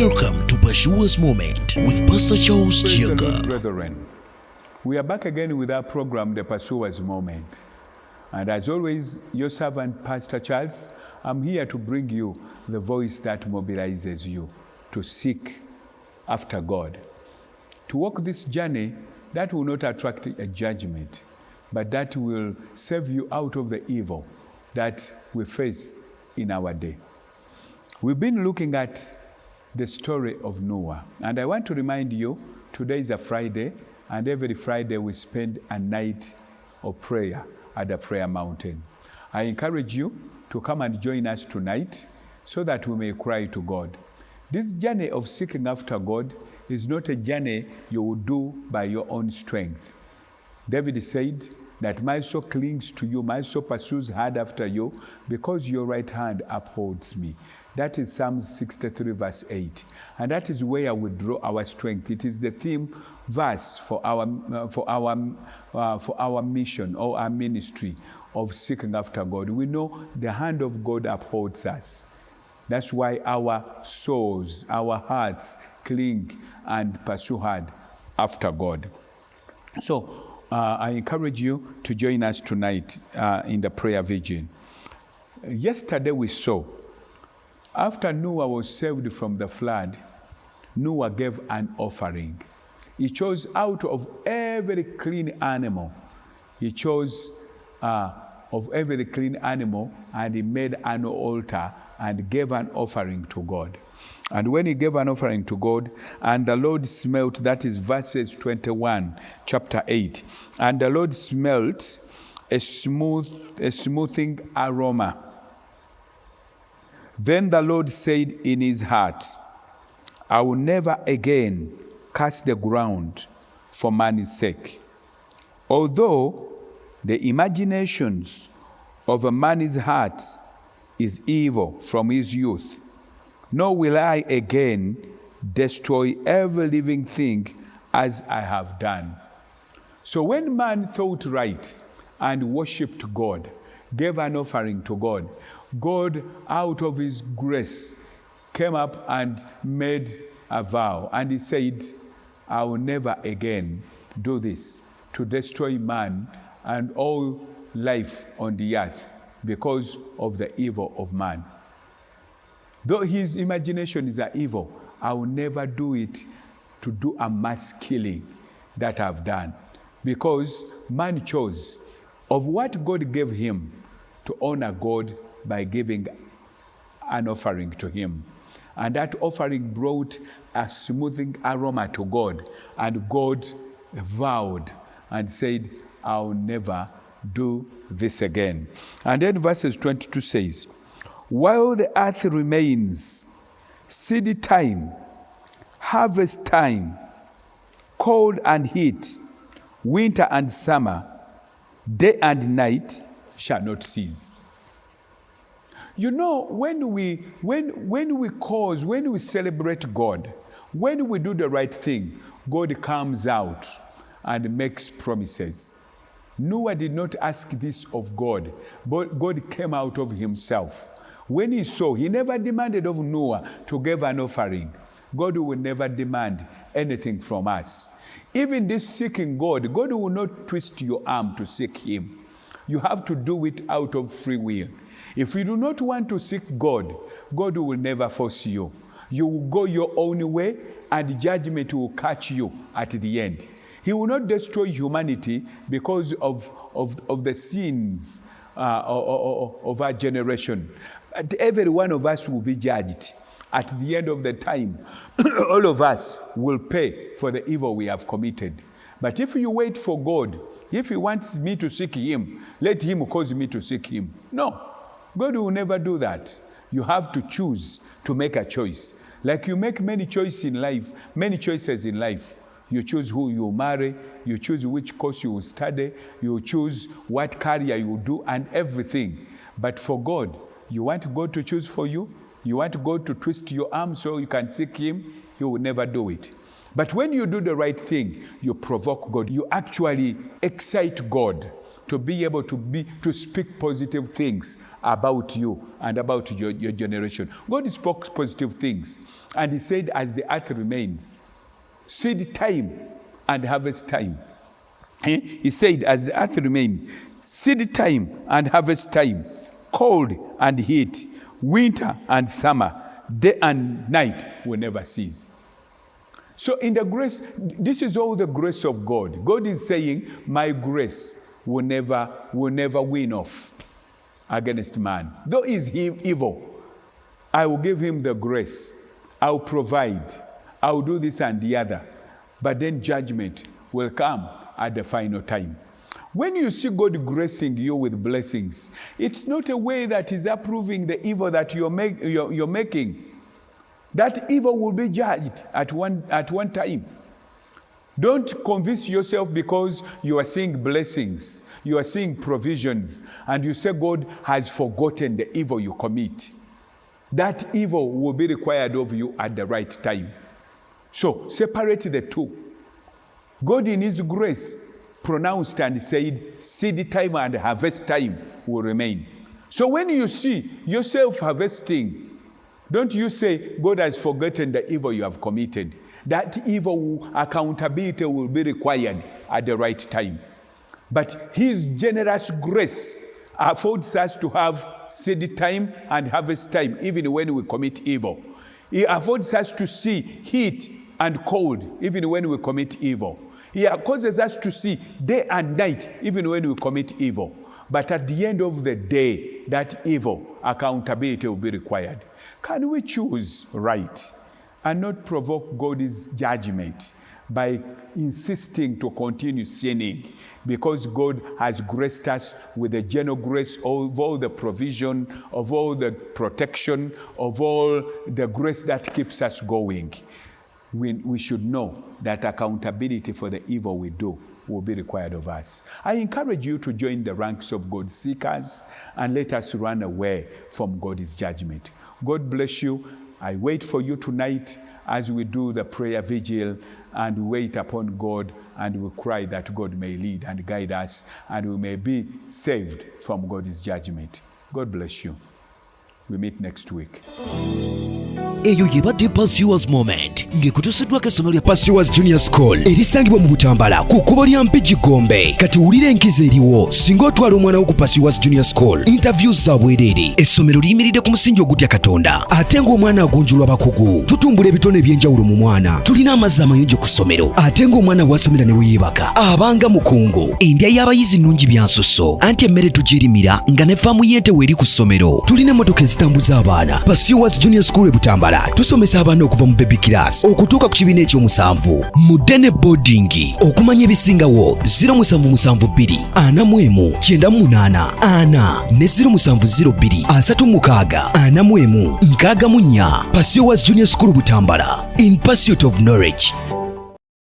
Welcome to Pashua's Moment with Pastor Charles Praise the Lord, Kiyaga. brethren. We are back again with our program, The Pashua's Moment. And as always, your servant, Pastor Charles, I'm here to bring you the voice that mobilizes you to seek after God. To walk this journey that will not attract a judgment, but that will save you out of the evil that we face in our day. We've been looking at the story of Noah. And I want to remind you, today is a Friday, and every Friday we spend a night of prayer at the prayer mountain. I encourage you to come and join us tonight so that we may cry to God. This journey of seeking after God is not a journey you will do by your own strength. David said that my soul clings to you, my soul pursues hard after you, because your right hand upholds me. That is Psalm 63 verse 8. And that is where we draw our strength. It is the theme verse for our mission or our ministry of seeking after God. We know the hand of God upholds us. That's why our souls, our hearts cling and pursue hard after God. So I encourage you to join us tonight in the prayer vigil. Yesterday we saw, after Noah was saved from the flood, Noah gave an offering. He chose out of every clean animal. He chose of every clean animal, and he made an altar and gave an offering to God. And when he gave an offering to God, and the Lord smelt, that is verses 21, chapter 8, and the Lord smelt a smoothing aroma. Then the Lord said in his heart, I will never again curse the ground for man's sake. Although the imaginations of a man's heart is evil from his youth, nor will I again destroy every living thing as I have done. So when man thought right and worshipped God, gave an offering to God, God, out of his grace, came up and made a vow. And he said, I will never again do this, to destroy man and all life on the earth because of the evil of man. Though his imagination is evil, I will never do it to do a mass killing that I've done. Because man chose of what God gave him to honor God by giving an offering to him. And that offering brought a smoothing aroma to God. And God vowed and said, I'll never do this again. And then verses 22 says, while the earth remains, seed time, harvest time, cold and heat, winter and summer, day and night shall not cease. You know, when we celebrate God, when we do the right thing, God comes out and makes promises. Noah did not ask this of God, but God came out of himself. When he saw, he never demanded of Noah to give an offering. God will never demand anything from us. Even this seeking God, God will not twist your arm to seek him. You have to do it out of free will. If you do not want to seek God, God will never force you. You will go your own way, and judgment will catch you at the end. He will not destroy humanity because of the sins of our generation. But every one of us will be judged. At the end of the time, all of us will pay for the evil we have committed. But if you wait for God, if he wants me to seek him, let him cause me to seek him. No, God will never do that. You have to choose to make a choice. Like you make many choices in life. You choose who you marry, you choose which course you will study, you choose what career you will do, and everything. But for God, you want God to choose for you? You want God to twist your arm so you can seek him? He will never do it. But when you do the right thing, you provoke God. You actually excite God to be able to speak positive things about you and about your generation. God spoke positive things, and he said, as the earth remains, seed time and harvest time. He said, as the earth remains, seed time and harvest time, cold and heat, winter and summer, day and night will never cease. So in the grace, this is all the grace of God. God is saying, my grace will never win off against man. Though is he evil, I will give him the grace. I will provide. I will do this and the other. But then judgment will come at the final time. When you see God gracing you with blessings, it's not a way that is approving the evil that you're making. That evil will be judged at one time. Don't convince yourself because you are seeing blessings, you are seeing provisions, and you say God has forgotten the evil you commit. That evil will be required of you at the right time. So separate the two. God in his grace pronounced and said, seed time and harvest time will remain. So when you see yourself harvesting, don't you say God has forgotten the evil you have committed. That evil accountability will be required at the right time. But his generous grace affords us to have seed time and harvest time, even when we commit evil. He affords us to see heat and cold, even when we commit evil. He causes us to see day and night, even when we commit evil. But at the end of the day, that evil accountability will be required. Can we choose right and not provoke God's judgment by insisting to continue sinning? Because God has graced us with the general grace of all the provision, of all the protection, of all the grace that keeps us going. We should know that accountability for the evil we do will be required of us. I encourage you to join the ranks of God seekers and let us run away from God's judgment. God bless you. I wait for you tonight as we do the prayer vigil and wait upon God, and we cry that God may lead and guide us and we may be saved from God's judgment. God bless you. We meet next week. Eyo yebadde Pursuers Moment ng'ekutusiddwako essomero lya Pursuers Junior School erisangibwa mu Butambala ku kkubo lya Mpigi Gombe. Kati wulira enkizo eriwo singa otwala omwana wo ku Pursuers Junior School. Interviews za bwereere. Essomero liyimiridde ku musingi ogutya Katonda ate ng'omwana agonjulwa bakugu. Tutumbula ebitone eby'enjawulo mu mwana. Tulina amazzi amayonjo ku ssomero ate ng'omwana bw'asomera ne weyeebaka abanga mukungu. Endya y'abayizi nnungi byansusso anti emmere tugirimira nga ne faamu y'ente weeri ku ssomero. Tulina emmotoka ezitambuza abaana. Pursuers Junior School e Butambala tusomesa abaana okuva mu baby class okutuuka ku kibiina ekyomusanvu. Mudene boarding okumanya ebisingawo 0772 41 98 4 ne 0702 36 41 64. Pursuers Junior School Butambala, in pursuit of knowledge.